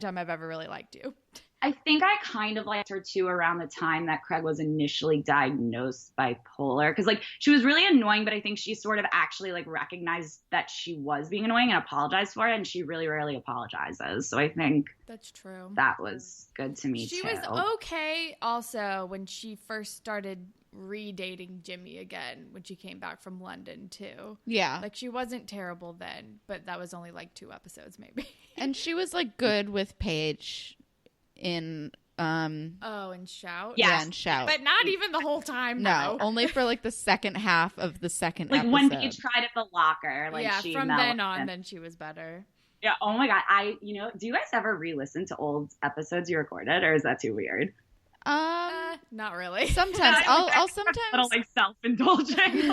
time I've ever really liked you. I think I kind of liked her too around the time that Craig was initially diagnosed bipolar, because like she was really annoying, but I think she sort of actually like recognized that she was being annoying and apologized for it, and she really rarely apologizes. So I think that's true. That was good to me too. She was okay also when she first started redating Jimmy again when she came back from London too. Yeah. Like she wasn't terrible then, but that was only like 2 episodes maybe. And she was like good with Paige in and Shout. Yeah, and Shout. But not even the whole time. No, only for like the second half of the second episode. When Paige cried at the locker. Like from then on, then she was better. Yeah. Oh my God. Do you guys ever re-listen to old episodes you recorded, or is that too weird? Not really. Sometimes I'll sometimes little like self-indulging.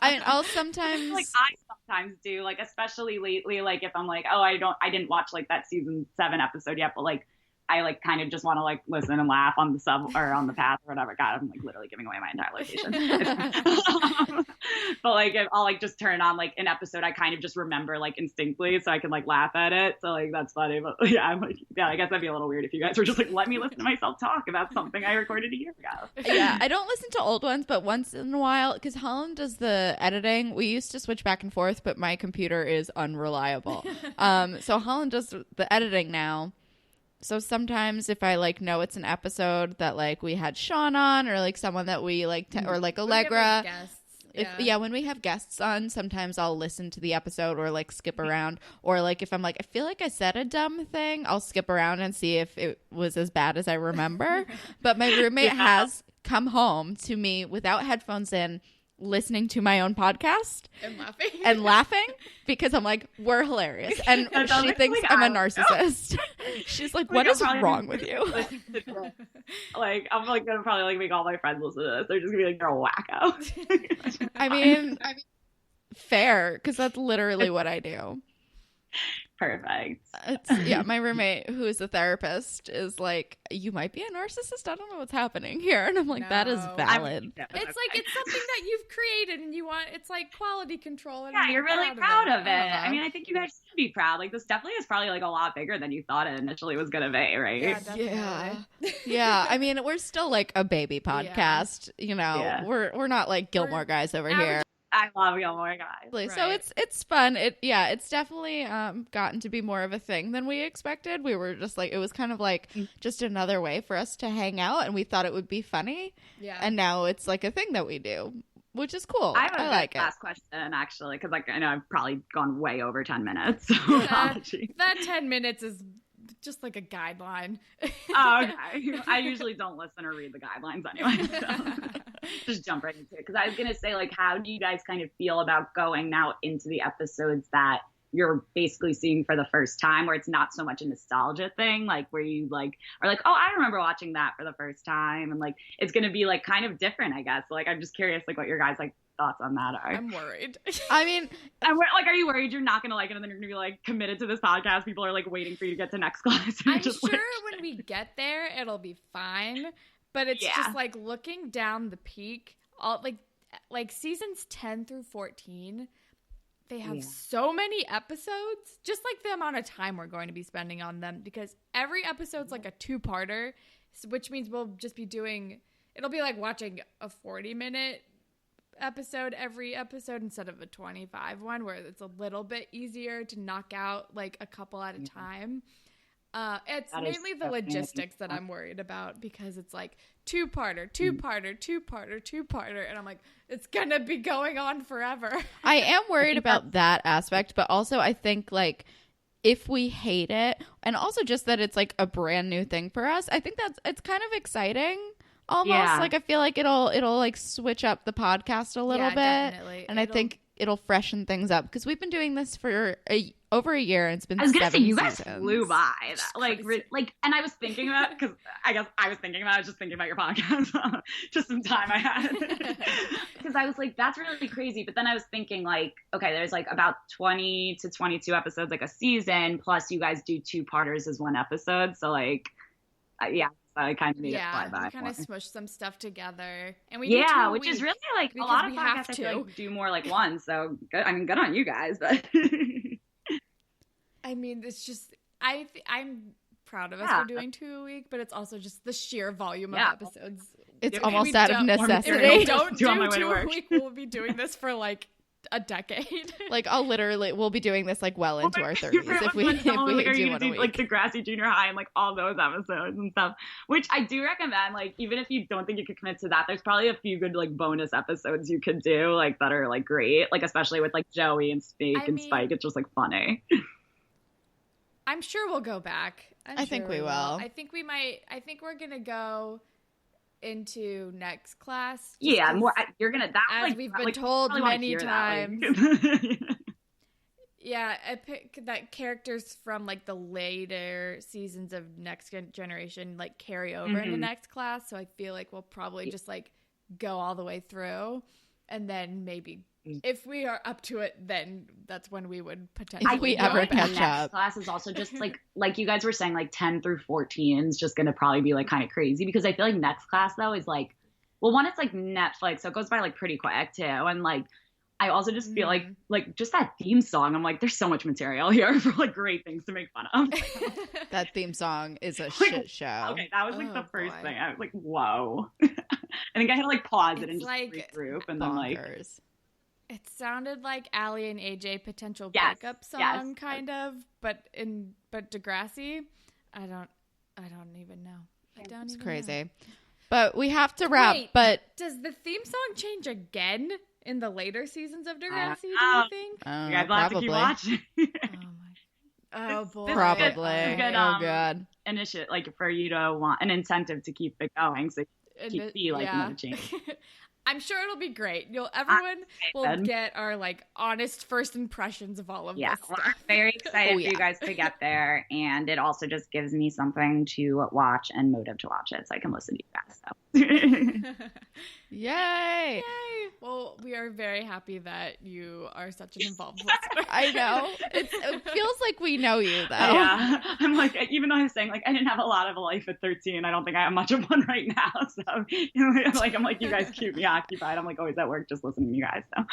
I'll sometimes like I sometimes do, like especially lately, like if I'm like, oh, I didn't watch like that season 7 episode yet, but like I like kind of just want to like listen and laugh on the sub or on the path or whatever. God, I'm like literally giving away my entire location. But like if I'll like just turn on like an episode I kind of just remember like instinctively, so I can like laugh at it. So like that's funny. But yeah, I'm like, yeah, I guess that'd be a little weird if you guys were just like, let me listen to myself talk about something I recorded a year ago. Yeah, I don't listen to old ones, but once in a while, because Holland does the editing. We used to switch back and forth, but my computer is unreliable. So Holland does the editing now. So sometimes if I like know it's an episode that like we had Sean on, or like someone that we like or like Allegra, when we have guests on, sometimes I'll listen to the episode or like skip around, or like if I'm like I feel like I said a dumb thing, I'll skip around and see if it was as bad as I remember. But my roommate has come home to me without headphones in, listening to my own podcast and laughing because I'm like, we're hilarious, and she thinks I'm a narcissist. She's like, what is wrong with you? Like I'm like gonna probably like make all my friends listen to this. They're just gonna be like, you're a wacko. I mean fair, because that's literally what I do. Perfect. My roommate, who is a therapist, is like, you might be a narcissist. I don't know what's happening here. And I'm like, no, that is valid. It's like, it's something that you've created and you want, it's like quality control. And yeah, you're really proud of it. I mean, I think you guys should be proud. Like, this definitely is probably like a lot bigger than you thought it initially was going to be, right? Yeah. I mean, we're still like a baby podcast, you know, we're not like Gilmore Guys over here. I love Gilmore Guys. Right. So it's fun. It's definitely gotten to be more of a thing than we expected. We were just like, it was kind of like just another way for us to hang out, and we thought it would be funny. Yeah. And now it's like a thing that we do, which is cool. I like it. Last question, actually, because like I know I've probably gone way over 10 minutes. So apologies. That 10 minutes is just like a guideline. Oh, okay. I usually don't listen or read the guidelines anyway. So. Just jump right into it, because I was gonna say, like, how do you guys kind of feel about going now into the episodes that you're basically seeing for the first time, where it's not so much a nostalgia thing, like where you like are like, oh, I remember watching that for the first time, and like it's gonna be like kind of different, I guess. Like I'm just curious, like what your guys like thoughts on that are. I'm worried. I mean, like, are you worried you're not gonna like it, and then you're gonna be like committed to this podcast? People are like waiting for you to get to next class. I'm just sure when we get there, it'll be fine. But it's just like looking down the peak, all like seasons 10 through 14, they have so many episodes, just like the amount of time we're going to be spending on them, because every episode's like a 2-parter, which means we'll just be it'll be like watching a 40-minute episode every episode instead of a 25 one, where it's a little bit easier to knock out like a couple at a time. It's mainly the logistics that I'm worried about, because it's like 2-parter, and I'm like, it's gonna be going on forever. I am worried about that aspect, but also I think like if we hate it, and also just that it's like a brand new thing for us, I think it's kind of exciting. Almost like I feel like it'll like switch up the podcast a little bit, definitely. And I think it'll freshen things up, because we've been doing this for over a year, and it's been 7 seasons. I was gonna say, you guys flew by that. Like, and I was thinking about, because I guess I was just thinking about your podcast, just some time I had, because I was like, that's really crazy. But then I was thinking like, okay, there's like about 20 to 22 episodes like a season, plus you guys do 2-parters as one episode, so like, I kind of need to fly by. We kind of smush some stuff together, and we which is really like a lot of podcasts I feel like do more like one. So good. I mean, good on you guys, but I mean, it's just I'm proud of us for doing 2 a week, but it's also just the sheer volume of episodes. It's almost out of necessity. If we don't do 2 a week, we'll be doing this for like a decade. Like we'll be doing this like well into our 30s if we do one a week. Like Degrassi Junior High and like all those episodes and stuff, which I do recommend. Like even if you don't think you could commit to that, there's probably a few good like bonus episodes you could do like that are like great, like especially with like Joey and Spike Spike. It's just like funny. I'm sure we'll go back. I think we will. I think we might. I think we're gonna go into next class. Yeah, more. You're gonna that as like, we've been like, told many times. That, like. Yeah, I pick that characters from like the later seasons of Next Generation like carry over into next class. So I feel like we'll probably just like go all the way through, and then maybe if we are up to it, then that's when we would potentially. If we ever catch up. Next class is also just like you guys were saying, like 10 through 14 is just gonna probably be like kind of crazy because I feel like next class though is like, well, one, it's like Netflix, so it goes by like pretty quick too, and like I also just feel like just that theme song. I'm like, there's so much material here for like great things to make fun of. That theme song is a shit show. Okay, that was like the first thing. I was like, whoa. I think I had to like pause it and just like, regroup and then like. It sounded like Allie and AJ potential breakup song kind of, but Degrassi, I don't even know. It's crazy. But we have to wrap. But does the theme song change again in the later seasons of Degrassi? Do you think? You guys will have to keep watching. Oh boy, probably. Good, oh god. Initiative like for you to want an incentive to keep it going, so you keep no change. I'm sure it'll be great. Everyone will get our like honest first impressions of all of this stuff. I'm very excited for you guys to get there, and it also just gives me something to watch and motive to watch it, so I can listen to you guys. So. Yay! Well, we are very happy that you are such an involved listener. I know. It feels like we know you, though. Yeah. I'm like, even though I was saying, like, I didn't have a lot of a life at 13, I don't think I have much of one right now. So, I'm like, you guys keep me occupied. I'm like always at work just listening to you guys. So.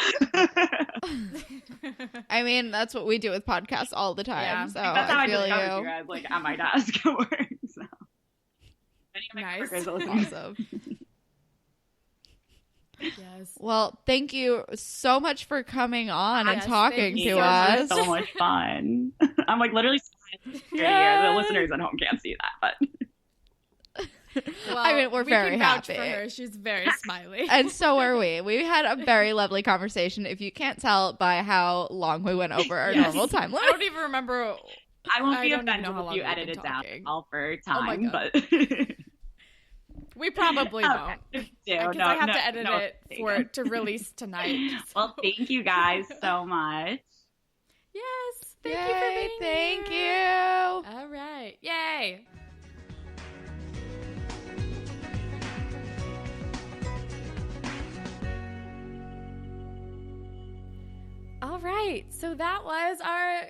I mean, that's what we do with podcasts all the time. Yeah. So that's how I feel discovered you guys, like, at my desk at work. So. Nice. Awesome. Yes. Well, thank you so much for coming on and talking to us. It was so much fun. I'm like literally here. The listeners at home can't see that, but well, I mean, we're very happy. For her. She's very smiley. And so are we. We had a very lovely conversation, if you can't tell by how long we went over our normal time limit. I don't even remember. I won't be offended if you edit it down all for time, but we probably won't. Because I have to edit it to release tonight. So. Well, thank you guys so much. Yes, thank you for being here. Thank you. All right, yay. All right, so that was our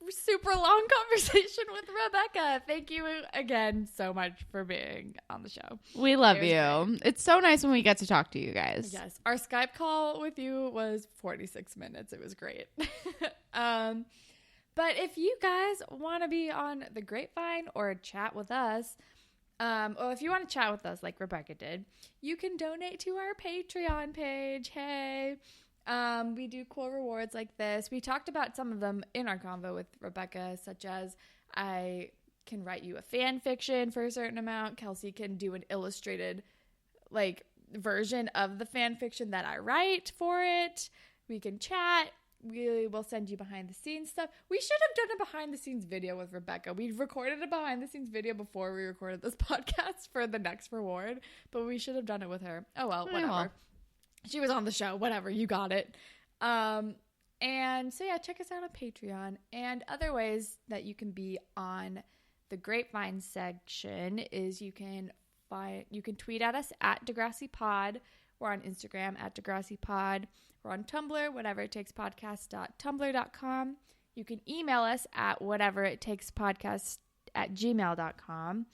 super long conversation with Rebecca. Thank you again so much for being on the show. We love you. Great. It's so nice when we get to talk to you guys. Yes, our Skype call with you was 46 minutes. It was great. But if you guys want to be on the Grapevine or chat with us, or if you want to chat with us like Rebecca did, you can donate to our Patreon page. Hey. We do cool rewards like this. We talked about some of them in our convo with Rebecca, such as I can write you a fan fiction for a certain amount. Kelsey can do an illustrated like version of the fan fiction that I write for it. We can chat. We will send you behind the scenes stuff. We should have done a behind the scenes video with Rebecca. We recorded a behind the scenes video before we recorded this podcast for the next reward, but we should have done it with her. Oh well, whatever. Yeah. She was on the show. Whatever. You got it. And so, yeah, check us out on Patreon. And other ways that you can be on the Grapevine section is you can tweet at us at Degrassi Pod. We're on Instagram at Degrassi Pod. We're on Tumblr, whateverittakespodcast.tumblr.com. You can email us at whateverittakespodcast@gmail.com.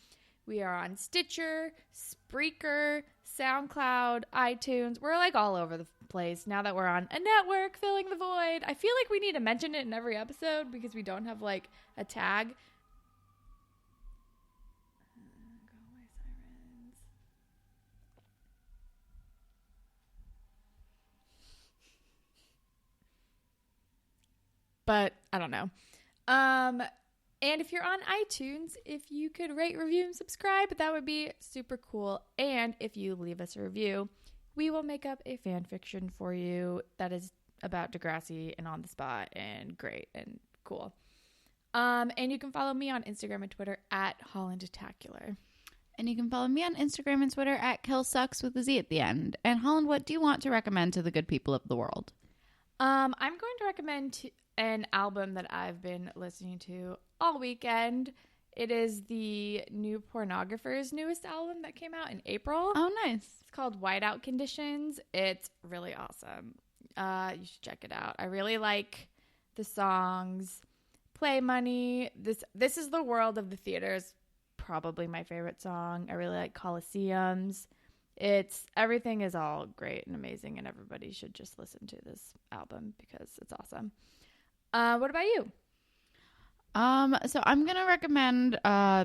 We are on Stitcher, Spreaker, SoundCloud, iTunes. We're like all over the place now that we're on a network filling the void. I feel like we need to mention it in every episode because we don't have like a tag. but I don't know. And if you're on iTunes, if you could rate, review, and subscribe, that would be super cool. And if you leave us a review, we will make up a fan fiction for you that is about Degrassi and on the spot and great and cool. And you can follow me on Instagram and Twitter at HollandTacular. And you can follow me on Instagram and Twitter at KillSucks with a Z at the end. And Holland, what do you want to recommend to the good people of the world? I'm going to recommend an album that I've been listening to all weekend. It is the New Pornographer's newest album that came out in April. Oh, nice. It's called Whiteout Conditions. It's really awesome. You should check it out. I really like the songs. Play Money. This is the world of the theaters. Probably my favorite song. I really like Coliseums. Everything is all great and amazing, and everybody should just listen to this album because it's awesome. What about you? So I'm gonna recommend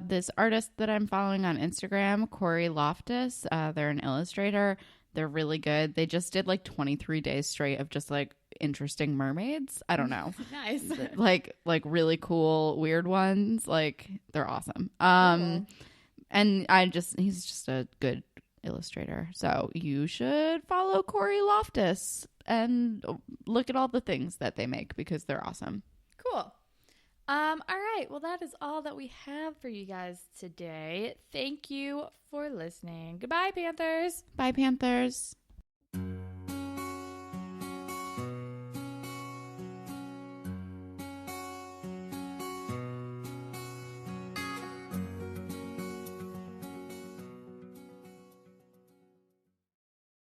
this artist that I'm following on Instagram, Corey Loftus. They're an illustrator. They're really good. They just did like 23 days straight of just like interesting mermaids. I don't know. Nice. like really cool, weird ones. Like they're awesome. And he's just a good illustrator. So you should follow Corey Loftus and look at all the things that they make because they're awesome. Cool. All right. Well, that is all that we have for you guys today. Thank you for listening. Goodbye, Panthers. Bye, Panthers.